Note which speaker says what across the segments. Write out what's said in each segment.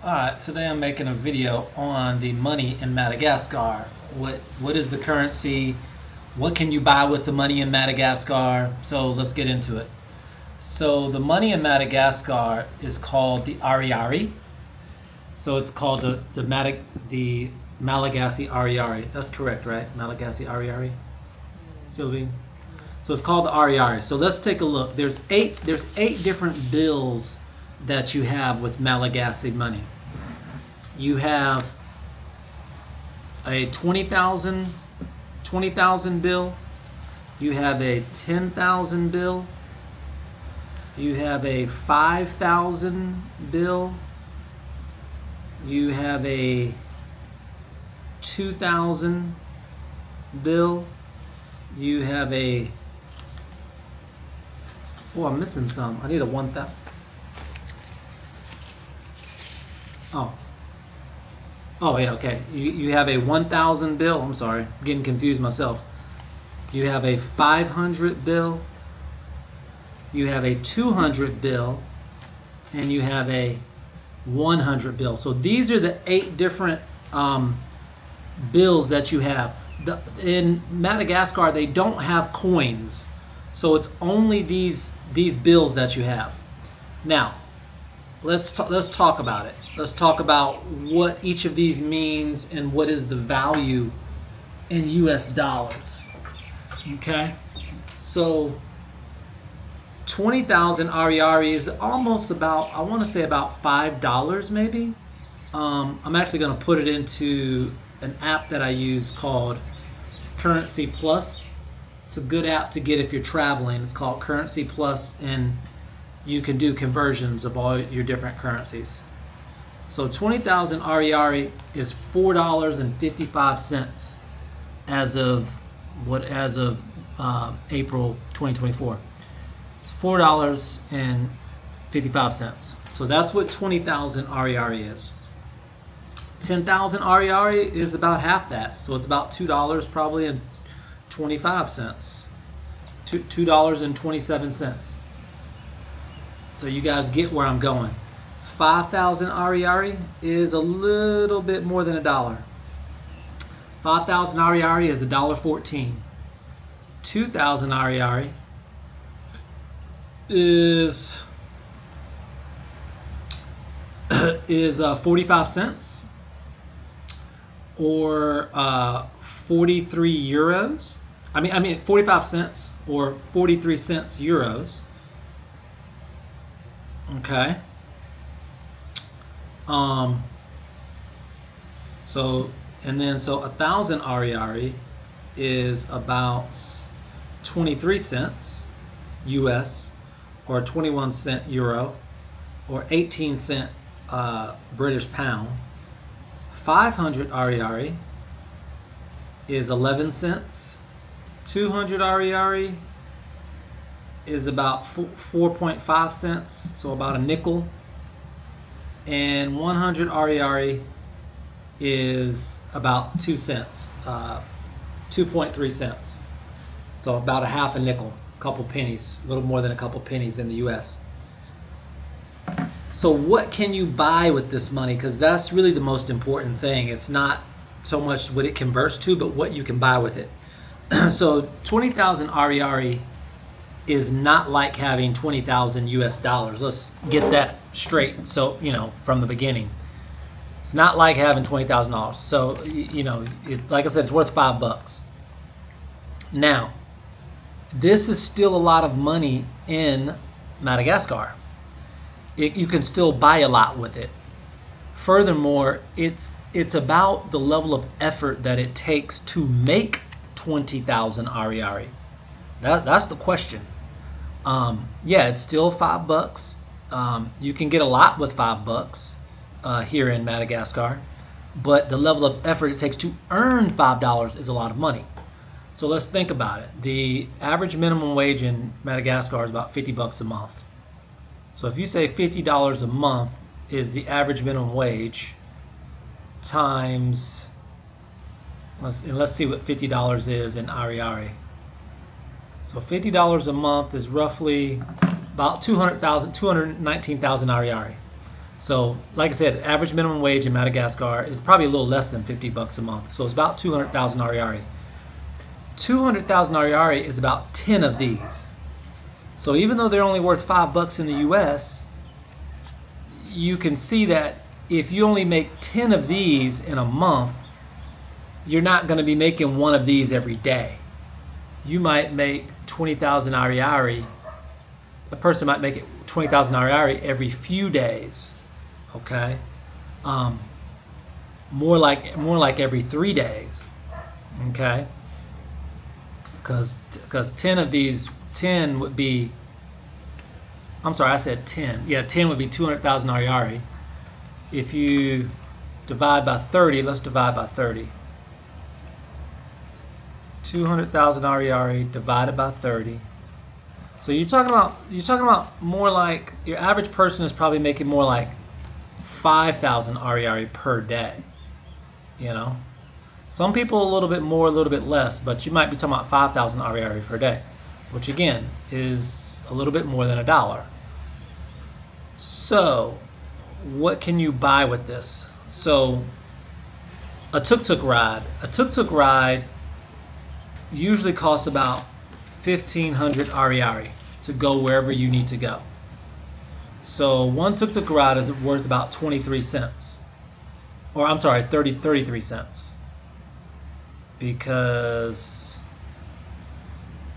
Speaker 1: Alright, today I'm making a video on the money in Madagascar. What is the currency? What can you buy with the money in Madagascar? So let's get into it. So the money in Madagascar is called the Ariary. So it's called the Malagasy Ariary. That's correct, right? Malagasy Ariary. Sylvie. So it's called the Ariary. So let's take a look. There's eight different bills that you have with Malagasy money. You have a 20,000 bill. You have a 10,000 bill. You have a 5,000 bill. You have a 2,000 bill. You have a, oh, I'm missing some. I need a 1,000. Oh yeah, okay. You have a 1,000 bill. I'm sorry, I'm getting confused myself. You have a 500 bill. You have a 200 bill, and you have a 100 bill. So these are the 8 different bills that you have. In Madagascar, they don't have coins, so it's only these bills that you have. Now, let's talk about it. Let's talk about what each of these means and what is the value in US dollars. Okay, so 20,000 Ariary is almost about, I want to say about $5 maybe. I'm actually going to put it into an app that I use called Currency Plus. It's a good app to get if you're traveling. It's called Currency Plus, and you can do conversions of all your different currencies. So 20,000 Ariary is $4.55 as of April 2024. It's $4.55. So that's what 20,000 Ariary is. 10,000 Ariary is about half that. So it's about $2 probably and 25 cents. $2.27. So you guys get where I'm going. 5,000 Ariary is a little bit more than $1. 5,000 Ariary is $1.14. 2,000 Ariary is 45 cents or 43 euros. I mean 45 cents or 43 cents euros. Okay. So 1,000 Ariary is about 23 cents US or 21 cent euro or 18 cent British pound. 500 Ariary is 11 cents. 200 Ariary is about 4.5 cents, so about a nickel. And 100 Ariary is about 2 cents, 2.3 cents. So about a half a nickel, a couple pennies, a little more than a couple pennies in the US. So what can you buy with this money? Because that's really the most important thing. It's not so much what it converts to, but what you can buy with it. So 20,000 Ariary is not like having 20,000 US dollars. Let's get that straight. So, from the beginning, it's not like having $20,000. So, like I said, it's worth $5. Now, this is still a lot of money in Madagascar. You can still buy a lot with it. Furthermore, it's about the level of effort that it takes to make 20,000 Ariary. That's the question. Yeah, it's still $5. You can get a lot with $5 here in Madagascar, but the level of effort it takes to earn $5 is a lot of money. So let's think about it. The average minimum wage in Madagascar is about $50 a month. So if you say $50 a month is the average minimum wage times, let's see what $50 is in Ariary. So $50 a month is roughly about 219,000 Ariary. So, like I said, average minimum wage in Madagascar is probably a little less than $50 a month. So it's about 200,000 Ariary. 200,000 Ariary is about 10 of these. So even though they're only worth $5 in the US, you can see that if you only make 10 of these in a month, you're not going to be making one of these every day. You might make 20,000 Ariary. A person might make it 20,000 Ariary every few days. Okay, more like every 3 days. Okay, because 10 of these, 10 would be. I'm sorry, I said 10. Yeah, 10 would be 200,000 Ariary. If you divide by 30, let's divide by 30. 200,000 Ariary divided by 30. So you're talking about more like your average person is probably making more like 5,000 Ariary per day. You know, some people a little bit more, a little bit less, but you might be talking about 5,000 Ariary per day, which again is a little bit more than $1. So, what can you buy with this? So, a tuk-tuk ride usually costs about 1,500 Ariary to go wherever you need to go. So one tuk-tuk ride is worth about 23 cents. Or I'm sorry, 33 cents. Because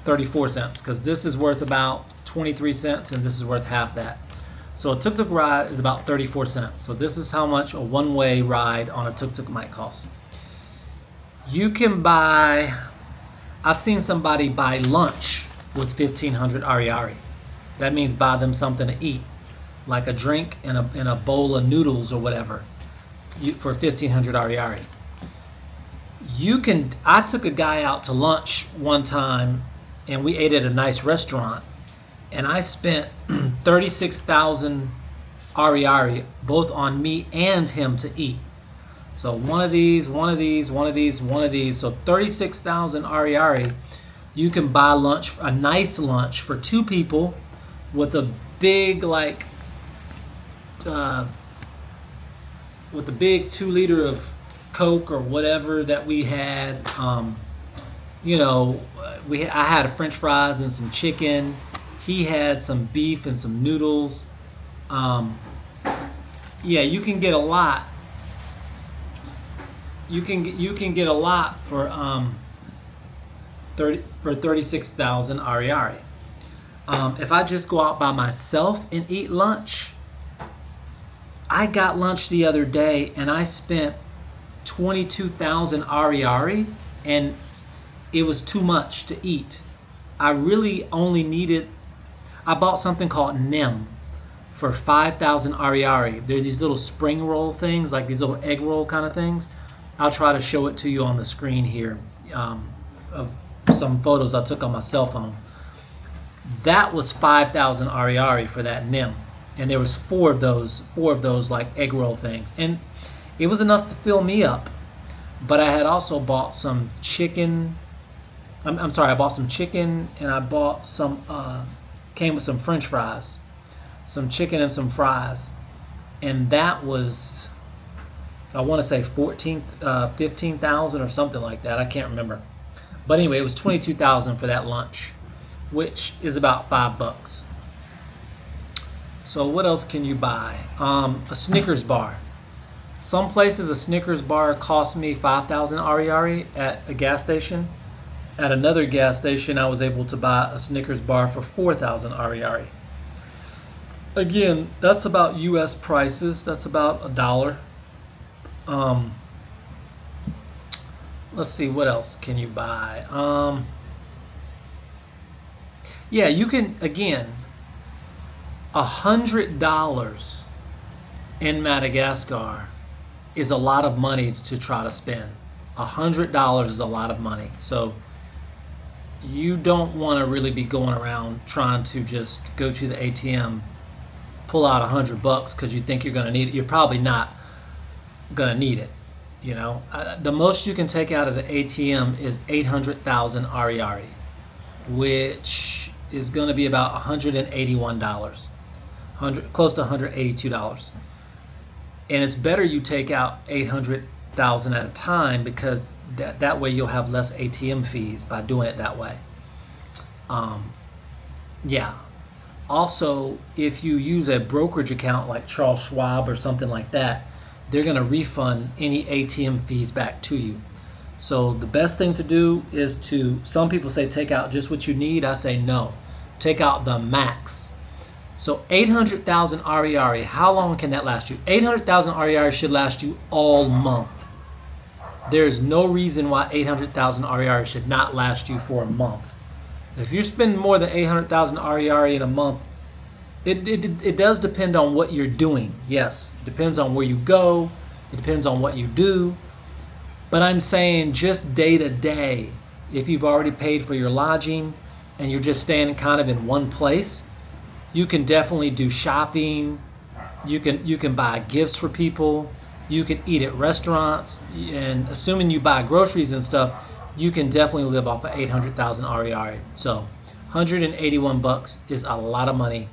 Speaker 1: 34 cents. Because this is worth about 23 cents and this is worth half that. So a tuk-tuk ride is about 34 cents. So this is how much a one-way ride on a tuk-tuk might cost. You can buy, I've seen somebody buy lunch with 1,500 Ariary. That means buy them something to eat, like a drink and a bowl of noodles or whatever, for 1,500 Ariary. I took a guy out to lunch one time and we ate at a nice restaurant and I spent 36,000 Ariary both on me and him to eat. So one of these, so 36,000 Ariary. You can buy lunch, a nice lunch for 2 people with a big with a big 2 liter of Coke or whatever that we had. I had a French fries and some chicken. He had some beef and some noodles. You can get a lot. You can get a lot for 36,000 Ariary. If I just go out by myself and eat lunch, I got lunch the other day and I spent 22,000 Ariary and it was too much to eat. I really only needed, I bought something called Nem for 5,000 Ariary. They're these little spring roll things, like these little egg roll kind of things. I'll try to show it to you on the screen here of some photos I took on my cell phone. That was 5,000 Ariary for that Nem. And there was four of those like egg roll things. And it was enough to fill me up. But I had also bought some chicken. I bought some chicken and I bought some, came with some French fries. Some chicken and some fries. And that was, I want to say 15,000 or something like that. I can't remember. But anyway, it was 22,000 for that lunch, which is about $5. So what else can you buy? A Snickers bar. Some places a Snickers bar cost me 5,000 Ariary at a gas station. At another gas station, I was able to buy a Snickers bar for 4,000 Ariary. Again, that's about U.S. prices. That's about $1. Let's see, what else can you buy? You can, again, $100 in Madagascar is a lot of money to try to spend. $100 is a lot of money. So you don't want to really be going around trying to just go to the ATM, pull out $100 because you think you're going to need it. You're probably not going to need it. You know, the most you can take out of the ATM is 800,000 Ariary, which is going to be about $181, close to $182. And it's better you take out 800,000 at a time, because that way you'll have less ATM fees by doing it that way. Yeah. Also, if you use a brokerage account like Charles Schwab or something like that, they're going to refund any ATM fees back to you. So the best thing to do is some people say take out just what you need. I say no. Take out the max. So 800,000 Ariary, how long can that last you? 800,000 Ariary should last you all month. There's no reason why 800,000 Ariary should not last you for a month. If you spend more than 800,000 Ariary in a month, it does depend on what you're doing. Yes, it depends on where you go. It depends on what you do. But I'm saying just day to day, if you've already paid for your lodging and you're just staying kind of in one place, you can definitely do shopping. You can buy gifts for people. You can eat at restaurants, and assuming you buy groceries and stuff, you can definitely live off of 800,000 Ariary. So 181 bucks is a lot of money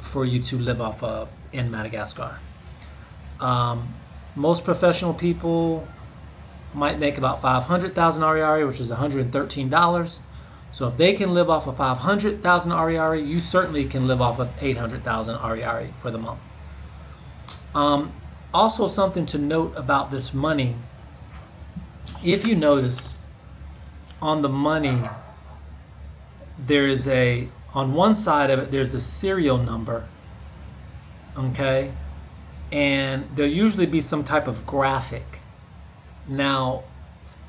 Speaker 1: for you to live off of in Madagascar. Most professional people might make about 500,000 Ariary, which is $113. So if they can live off of 500,000 Ariary, you certainly can live off of 800,000 Ariary for the month. Also, something to note about this money, if you notice on the money, there is on one side of it, there's a serial number, okay? And there'll usually be some type of graphic. Now,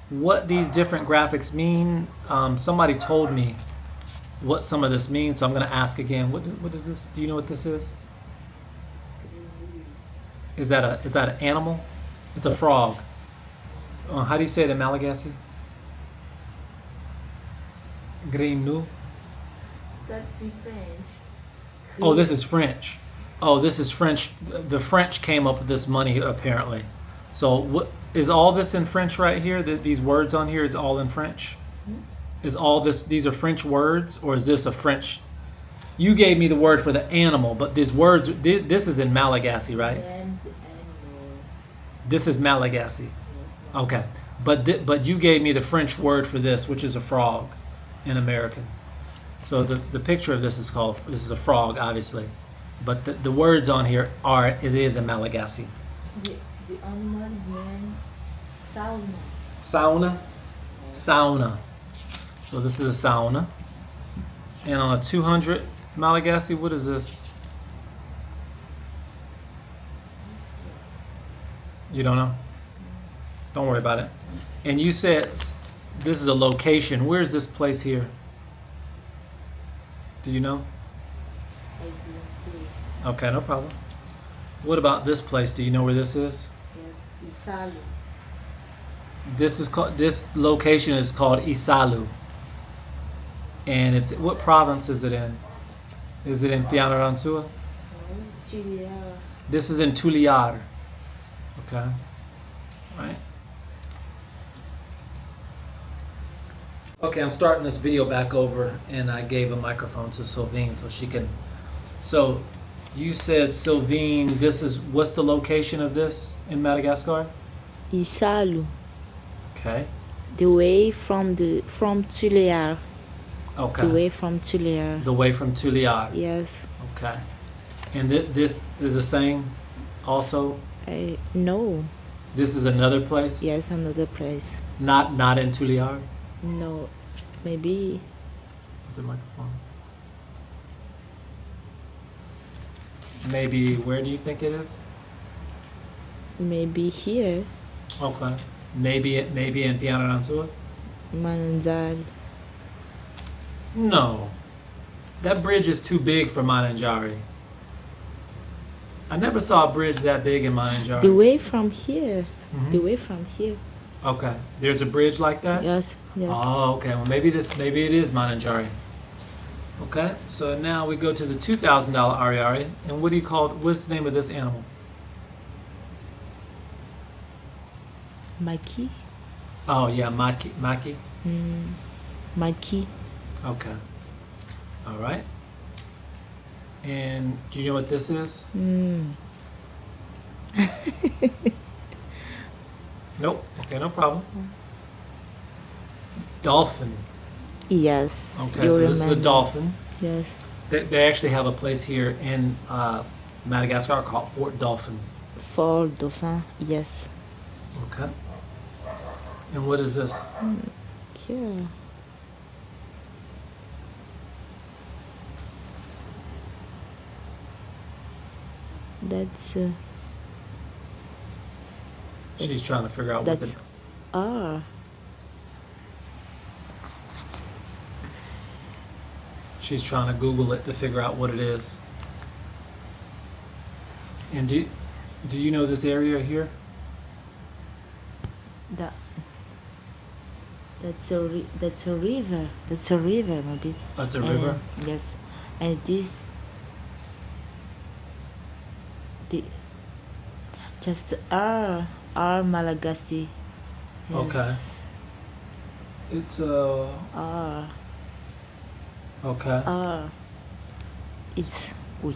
Speaker 1: what these different graphics mean, somebody told me what some of this means, so I'm going to ask again. What is this? Do you know what this is? Is that an animal? It's a frog. How do you say it in Malagasy? Grinu.
Speaker 2: That's in French.
Speaker 1: Oh, this is French. Oh, this is French. The French came up with this money apparently. So what is all this in French right here? These words on here is all in French? Is all this, these are French words, or is this a French? You gave me the word for the animal, but these words, this is in Malagasy, right? This is Malagasy. Okay. But you gave me the French word for this, which is a frog in American. So the picture of this is a frog, obviously. But the words on here it is in Malagasy.
Speaker 2: The animal's name, sauna.
Speaker 1: Sauna? Sauna. So this is a sauna. And on a 200 Malagasy, what is this? You don't know? Don't worry about it. And you said this is a location. Where's this place here? Do you know?
Speaker 2: I didn't see.
Speaker 1: Okay, no problem. What about this place? Do you know where this is?
Speaker 2: Yes, Isalu.
Speaker 1: This location is called Isalu. And what province is it in? Is it in Fianarantsoa?
Speaker 2: No, Tuliar.
Speaker 1: This is in Tuliar. Okay. Right. Okay, I'm starting this video back over, and I gave a microphone to Sylvine so she can. So, you said, Sylvine, what's the location of this in Madagascar?
Speaker 2: Isalu.
Speaker 1: Okay.
Speaker 2: The way from Tuliar.
Speaker 1: Okay.
Speaker 2: The way from Tuliar.
Speaker 1: The way from Tuliar.
Speaker 2: Yes.
Speaker 1: Okay. And this is the same also?
Speaker 2: No.
Speaker 1: This is another place?
Speaker 2: Yes, another place.
Speaker 1: Not in Tuliar?
Speaker 2: No. Maybe.
Speaker 1: The microphone. Maybe where do you think it is?
Speaker 2: Maybe here.
Speaker 1: Okay. Maybe in Fianarantsoa?
Speaker 2: Mananjal.
Speaker 1: No. That bridge is too big for Mananjari. I never saw a bridge that big in Mananjari.
Speaker 2: The way from here.
Speaker 1: Mhm.
Speaker 2: The way from here.
Speaker 1: Okay. There's a bridge like that?
Speaker 2: Yes. Yes.
Speaker 1: Oh, okay. Well, maybe it is Mananjari. Okay. So now we go to the $2,000 Ariary. And what's the name of this animal?
Speaker 2: Maki.
Speaker 1: Oh, yeah, Maki.
Speaker 2: Maki.
Speaker 1: Okay. All right. And do you know what this is? Nope. Okay, no problem. Dolphin.
Speaker 2: Yes.
Speaker 1: Okay,
Speaker 2: you
Speaker 1: so this is a
Speaker 2: remember.
Speaker 1: dolphin.
Speaker 2: Yes.
Speaker 1: They actually have a place here in Madagascar called Fort Dolphin.
Speaker 2: For dauphin. Yes.
Speaker 1: Okay. And what is this?
Speaker 2: Yeah. That's
Speaker 1: She's
Speaker 2: It's-
Speaker 1: trying to figure out what
Speaker 2: that's
Speaker 1: the...
Speaker 2: R.
Speaker 1: She's trying to Google it to figure out what it is. And do you know this area here?
Speaker 2: That that's a river. That's a river maybe.
Speaker 1: Oh, it's a river?
Speaker 2: Yes. And this the just R Malagasy. Yes.
Speaker 1: Okay. It's
Speaker 2: R
Speaker 1: okay.
Speaker 2: R. It's oui.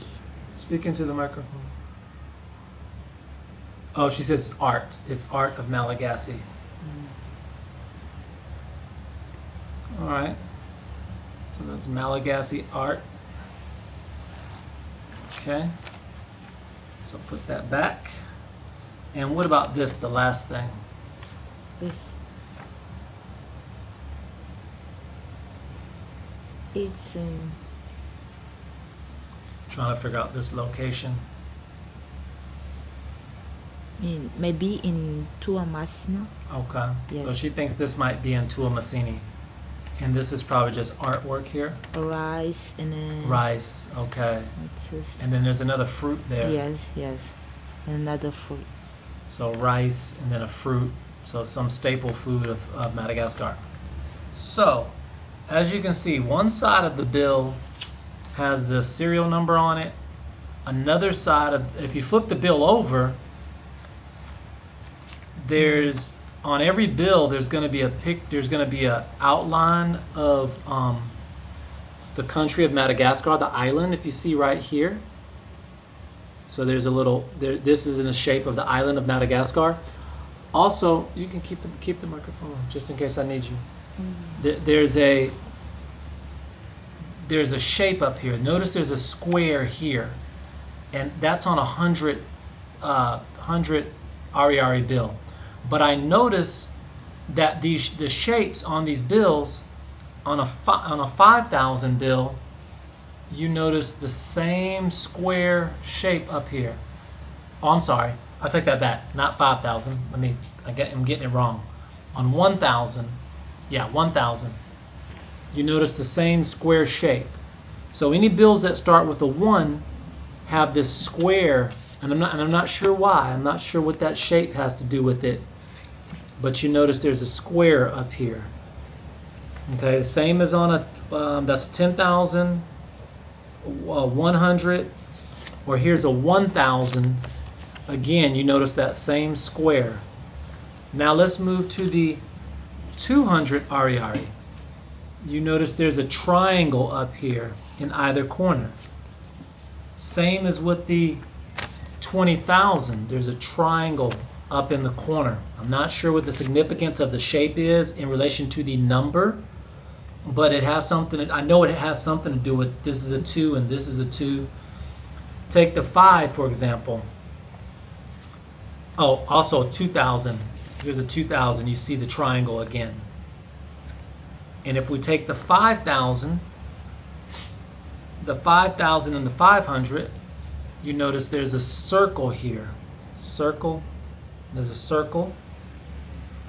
Speaker 1: Speak into the microphone. Oh, she says art. It's art of Malagasy. All right. So that's Malagasy art. Okay. So put that back. And what about this, the last thing?
Speaker 2: This it's
Speaker 1: Trying to figure out this location.
Speaker 2: maybe in Tuamasina.
Speaker 1: Okay. So
Speaker 2: Yes.
Speaker 1: she thinks this might be in Tuamasini. And this is probably just artwork here.
Speaker 2: Rice and then
Speaker 1: Rice. Okay.
Speaker 2: what's this?
Speaker 1: And then there's another fruit there.
Speaker 2: Yes, yes. Another fruit.
Speaker 1: So rice and then a fruit. So some staple food of Madagascar. So, as you can see, one side of the bill has the serial number on it. Another side of, if you flip the bill over, there's, on every bill, there's going to be there's going to be a outline of the country of Madagascar, the island, if you see right here. So there's a little, this is in the shape of the island of Madagascar. Also, you can keep the microphone on, just in case I need you. There's a shape up here. Notice there's a square here, and that's on 100 Ariary bill. But I notice that the shapes on these bills, on a 5,000 bill, you notice the same square shape up here. Oh, I'm sorry. I'll take that back. Not 5,000. I'm getting it wrong. On 1,000, yeah, 1,000, you notice the same square shape. So any bills that start with a 1 have this square, and I'm not sure why. I'm not sure what that shape has to do with it. But you notice there's a square up here. Okay, the same as on a that's 10,000, 100, or here's a 1,000. Again, you notice that same square. Now let's move to the 200 Ariary. You notice there's a triangle up here in either corner. Same as with the 20,000. There's a triangle up in the corner. I'm not sure what the significance of the shape is in relation to the number, but it has something. I know it has something to do with this is a 2 and this is a 2. Take the 5, for example. Oh, also 2,000. Here's a 2,000. You see the triangle again. And if we take the 5,000, the 5,000 and the 500, you notice there's a circle here. Circle. There's a circle.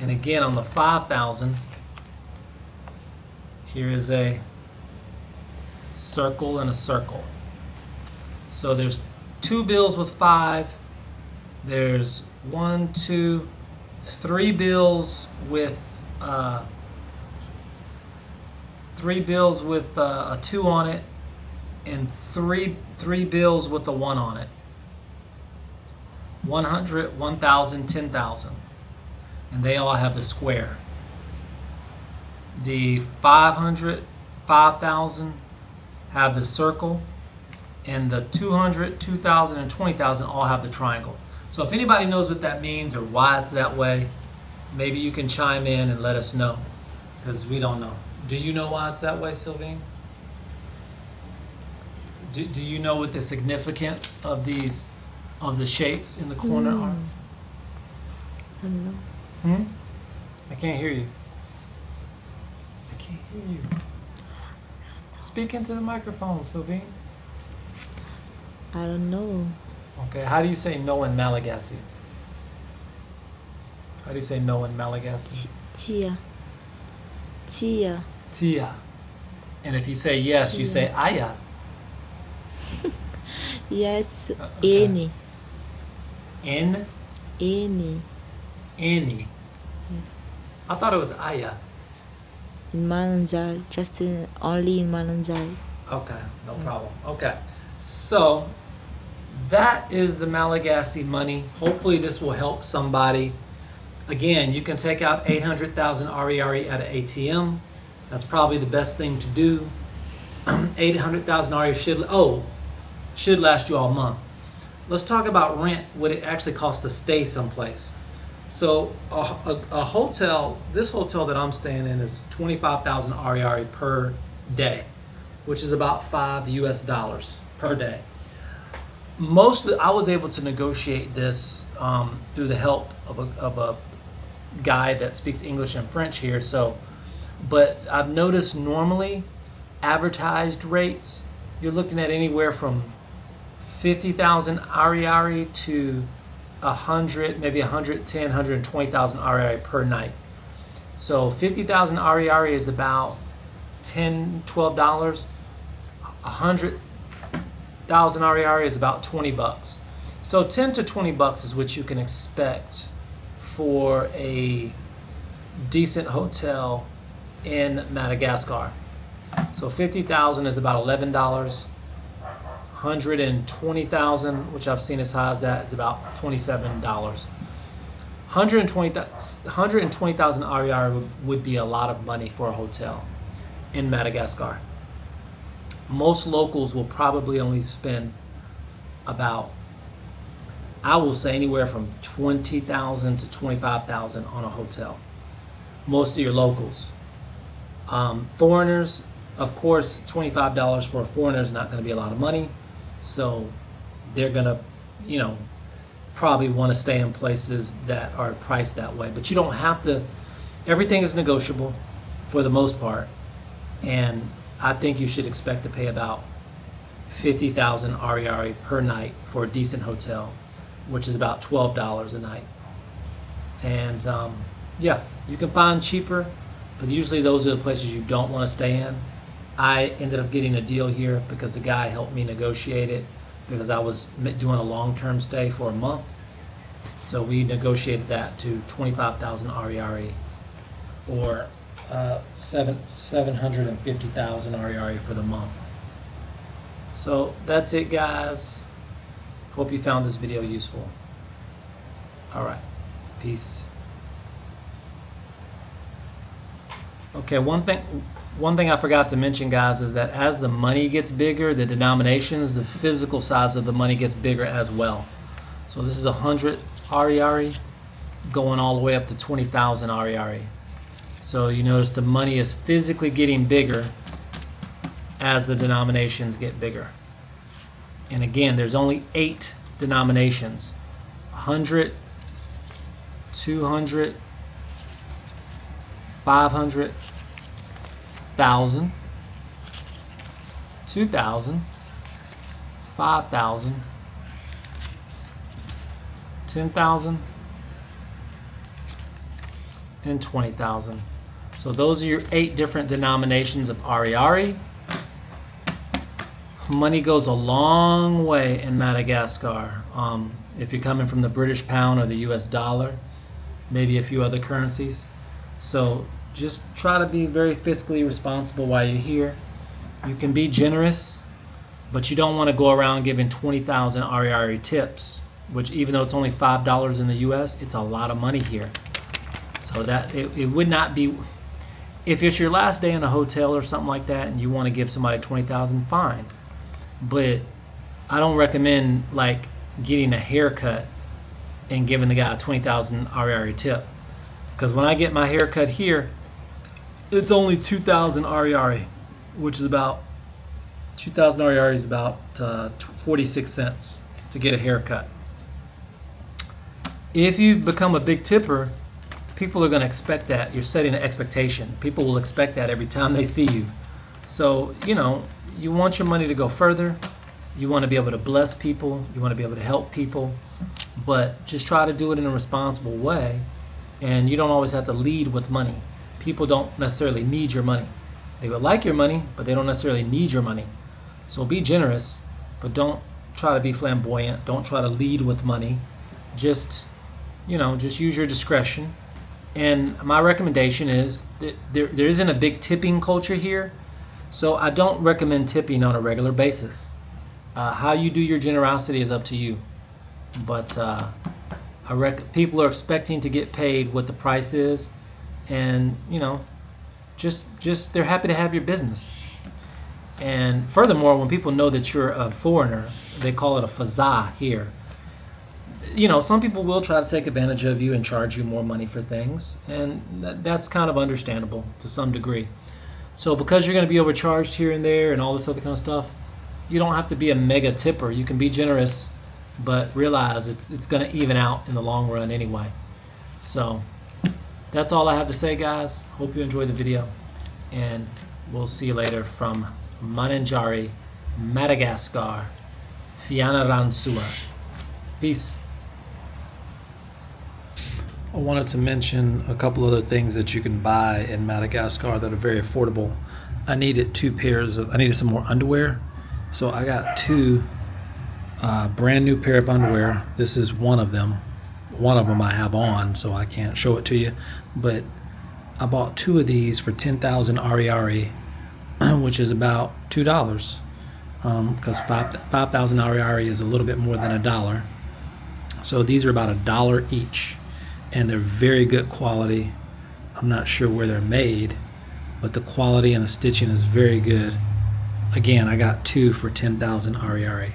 Speaker 1: And again on the 5,000, here is a circle and a circle. So there's 2 bills with 5. There's 1, 2, 3 bills with a 2 on it, and three bills with a 1 on it. 100, 1,000, 10,000, and they all have the square. The 500, 5,000 have the circle, and the 200, 2,000, and 20,000 all have the triangle. So if anybody knows what that means or why it's that way, maybe you can chime in and let us know, because we don't know. Do you know why it's that way, Sylvine? Do you know what the significance of the shapes in the corner are?
Speaker 2: I don't know.
Speaker 1: Hmm? I can't hear you. I can't hear you. Speak into the microphone, Sylvine.
Speaker 2: I don't know.
Speaker 1: Okay, how do you say no in Malagasy? How do you say no in Malagasy?
Speaker 2: Tia. Tia.
Speaker 1: Tia. And if you say yes, you say aya.
Speaker 2: Yes.
Speaker 1: Okay.
Speaker 2: Any.
Speaker 1: In?
Speaker 2: Any.
Speaker 1: Any. I thought it was aya.
Speaker 2: In Malagasy. Just only in Malagasy.
Speaker 1: Okay, no problem. Okay, so that is the Malagasy money. Hopefully this will help somebody. Again, you can take out 800,000 Ariary at an ATM. That's probably the best thing to do. 800,000 Ariary should last you all month. Let's talk about rent, what it actually costs to stay someplace. So a hotel, this hotel that I'm staying in is 25,000 Ariary per day, which is about $5 US per day. I was able to negotiate this through the help of a guy that speaks English and French here. But I've noticed normally advertised rates, you're looking at anywhere from 50,000 Ariary to 100, maybe 110, 120,000 Ariary per night. So 50,000 Ariary is about $10, $12. 100,000 Ariary is about $20. So 10 to 20 bucks is what you can expect for a decent hotel in Madagascar. So 50,000 is about $11. 120,000, which I've seen as high as that, is about $27. 120,000 Ariary would be a lot of money for a hotel in Madagascar. Most locals will probably only spend about, I will say, anywhere from 20,000 to 25,000 on a hotel. Most of your locals. Foreigners, of course, $25 for a foreigner is not going to be a lot of money. So they're going to, probably want to stay in places that are priced that way. But you don't have to, everything is negotiable for the most part. And I think you should expect to pay about 50,000 Ariary per night for a decent hotel, which is about $12 a night. And yeah, you can find cheaper, but usually those are the places you don't want to stay in. I ended up getting a deal here because the guy helped me negotiate it, because I was doing a long-term stay for a month. So we negotiated that to 25,000 Ariary, or 750,000 Ariary for the month. So that's it, guys. Hope you found this video useful. All right, peace. Okay, one thing I forgot to mention, guys, is that as the money gets bigger, the denominations, the physical size of the money gets bigger as well. So this is 100 Ariary going all the way up to 20,000 Ariary. So you notice the money is physically getting bigger as the denominations get bigger. And again, there's only 8 denominations: 100, 200, 500, 1,000, 2,000, 5,000, 10,000, and 20,000. So those are your 8 different denominations of Ariary. Money goes a long way in Madagascar. If you're coming from the British pound or the US dollar, maybe a few other currencies. So just try to be very fiscally responsible while you're here. You can be generous, but you don't want to go around giving 20,000 Ariary tips, which, even though it's only $5 in the US, it's a lot of money here. So that it would not be, if it's your last day in a hotel or something like that and you want to give somebody 20,000, fine. But I don't recommend like getting a haircut and giving the guy a 20,000 Ariary tip. Because when I get my haircut here, it's only 2,000 Ariary, which is about 2,000 Ariary is about 46 cents to get a haircut. If you become a big tipper, people are going to expect that. You're setting an expectation. People will expect that every time they see you. So, you know, you want your money to go further. You want to be able to bless people. You want to be able to help people. But just try to do it in a responsible way. And you don't always have to lead with money. People don't necessarily need your money. They would like your money, but they don't necessarily need your money. So be generous, but don't try to be flamboyant. Don't try to lead with money. Just, you know, just use your discretion. And my recommendation is that there isn't a big tipping culture here. So I don't recommend tipping on a regular basis. How you do your generosity is up to you. But people are expecting to get paid what the price is. And, you know, just they're happy to have your business. And furthermore, when people know that you're a foreigner, they call it a faza here. You know, some people will try to take advantage of you and charge you more money for things, and that's kind of understandable to some degree. So because you're going to be overcharged here and there and all this other kind of stuff, you don't have to be a mega tipper. You can be generous, but realize it's going to even out in the long run anyway. So that's all I have to say, guys. Hope you enjoyed the video, and we'll see you later from Mananjari, Madagascar, Fianaransua. Peace. I wanted to mention a couple other things that you can buy in Madagascar that are very affordable. I needed some more underwear. So I got two brand new pair of underwear. This is one of them. One of them I have on, so I can't show it to you. But I bought two of these for 10,000 Ariary, which is about $2. Because 5,000 Ariary is a little bit more than $1. So these are about $1 each. And they're very good quality. I'm not sure where they're made, but the quality and the stitching is very good. Again, I got two for 10,000 Ariary.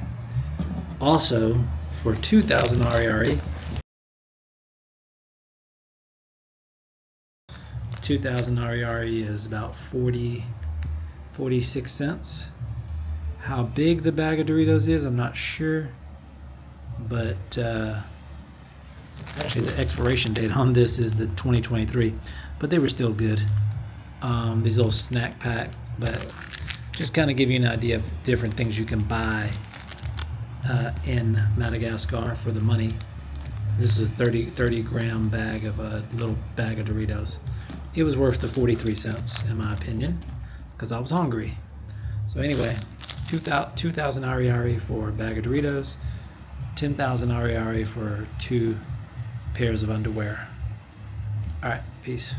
Speaker 1: Also, for 2,000 Ariary, 2,000 Ariary is about 46 cents. How big the bag of Doritos is, I'm not sure, but actually the expiration date on this is the 2023, but they were still good. These little snack pack, but just kind of give you an idea of different things you can buy in Madagascar for the money. This is a 30 gram bag of a little bag of Doritos. It was worth the 43 cents in my opinion, because I was hungry. So anyway, 2,000 Ariary for a bag of Doritos, 10,000 Ariary for two pairs of underwear. All right, peace.